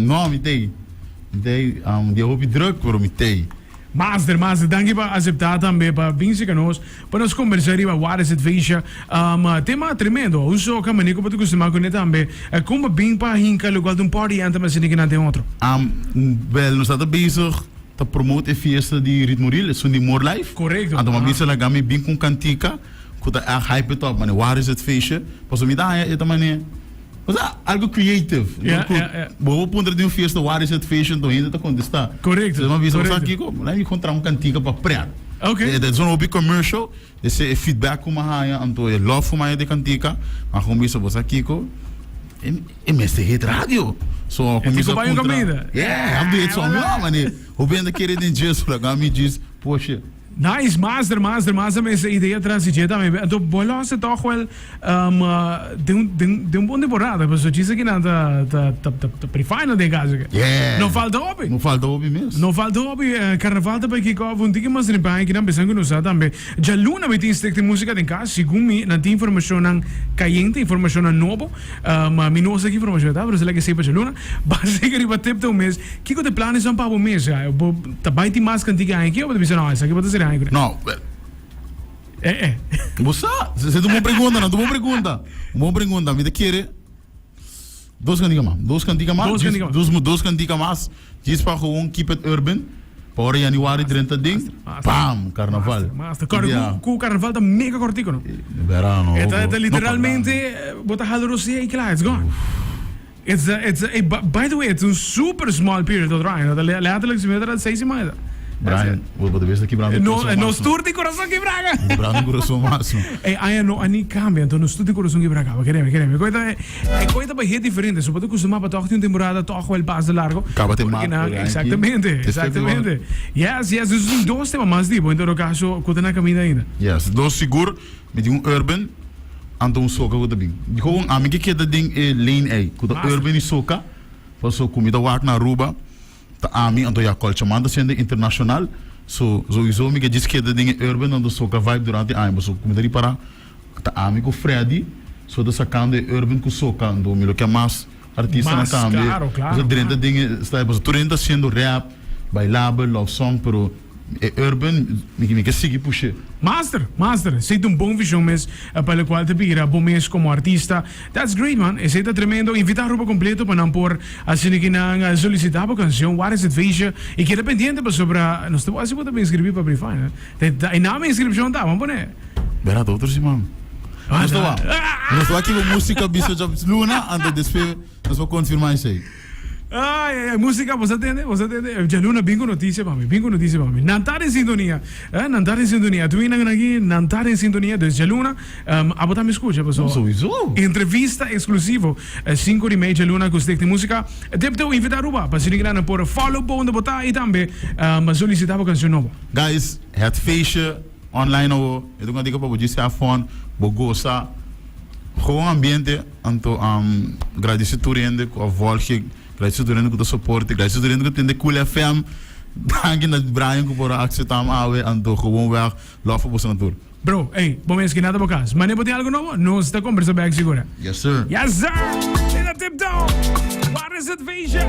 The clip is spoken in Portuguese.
Não, mitei. Die hoop je druk voor mitei. Master, dank para aceitar também para vir se conosco, para nós conversar sobre Waar, het Feestje. Tema tremendo. Uso que manico para tu costumar com ele também. Como bem para hincar lugar de party antes mas ninguém tem outro. Wel, nós estamos bezig te promoten fiesta de ritmo real, so die more life. Correcto. Então, uma vez ela gami bem com cantica, que tá a hype top, mano. Waar is het feestje? Pas me dá esta maneira. Algo creative. Vou pôr de fiesta, Waar is het feestje, então ainda está contestar. Correcto. Uma vez eu aqui, lá me encontrar cantica para pregar. Okay. Dat is een hobby commercial. Dus feedback como haja, então love voor mij de cantica. Maar gewoon bisa bosa kiko. E mestre hit radio. So comigo vai comida. Yeah, I'm doing some lá, mano. O bem da querer de Jesus, para gami diz, poxa. Nice, master, mas essa ideia transitiva também. Então, bola se toch wel de boa temporada, mas eu disse que na pre-final de casa. Yeah. Não falta hobby. Não falta hobby mesmo. Não falta hobby. Carnaval também que eu vou ter mais de bem que não pensando no usar também. Já luna me tem de música em casa, segundo me na tem informação não caiente, informação não novo. Mas me não sei que informação tá, mas é que sempre já luna. Basicamente para TipToe mês, que que te planos são para o mês? Tá bem tem mais cantiga aqui ou você não? Isso aqui pode ser. Não, você é uma pergunta, não, uma pergunta. Uma pergunta, me quer duas cantigas mais, diz para gewoon keep it urban, para januari 30 ding, pam, carnaval. Master, carnaval tá mega cortico, não? Verano. É literalmente, bota halorosia e claro, it's gone. By the way, it's a super small period of time. Letterlijk, ze weten dat 6 maanden. Brian, vou ver aqui Brian. No estuur die coração que braga. Brian coração máximo. Aí não ani cambia, então no estuur die coração que braga. Queremos. Coisa para é diferente. Só para costumar para tocar uma temporada toca o passo largo. Acaba de mar. Exatamente. Yes. Dus dois temas mais tipo, então no caso, quando na caminho ainda. Yes, dois seguro, met um urban, então soca o bem. Gewoon a mim que ding é lane A, quando urban e soca, passou comida work na Aruba. A mim ando já colchomando sendo internacional, sowieso me que diz que ding é urban ando soca vibe durante a ano, so comida ali para a mim com Freddy, so da sacando urban com soca, ando me lo que mais artista na câmera. Claro. Dentro ding está, mas tu ainda sendo rap, bailável, love song, pero urban, me que sigue puxa. Master, sei bom visão mês para o qual te pira bom mês como artista. That's great, man. Esse é tremendo. Invitar a roupa completo para não pôr assim que não solicitar a canção Waar is het Feestje e que dependente para sobre nós temos assim para inscrever para briefing, né? E na minha inscrição tá, vamos pôr. Verá outros irmão. Nós tô aqui com música bicho de Luna antes de despedir, nós vamos confirmar isso aí. Música, você atende? Já Luna, bingo notícia para mim. Nantar em sintonia. Tu vem aqui, Nantar em sintonia, desde Luna. A botar me escuta, pessoal. Entrevista exclusiva, 5h30 de Luna, com de música. TipToe invitar Ruba, para se ligar por follow, para onde botar e também solicitar a canção nova. Guys, het Feestje, online, eu tenho dica para você, a fone, bogosa. Gewoon ambiente, então, agradecer com a volta. Graças a Deus que suporte, graças a Deus que tem de cool FM. Dank je Brian por aceitar a ando gewoon weg lof op onze natuur. Bro, bom mês que nada bocas. Mas nem botem algo novo? Nós está conversando bem segura. Yes sir. Yes sir. TipToe. Waar is het feestje?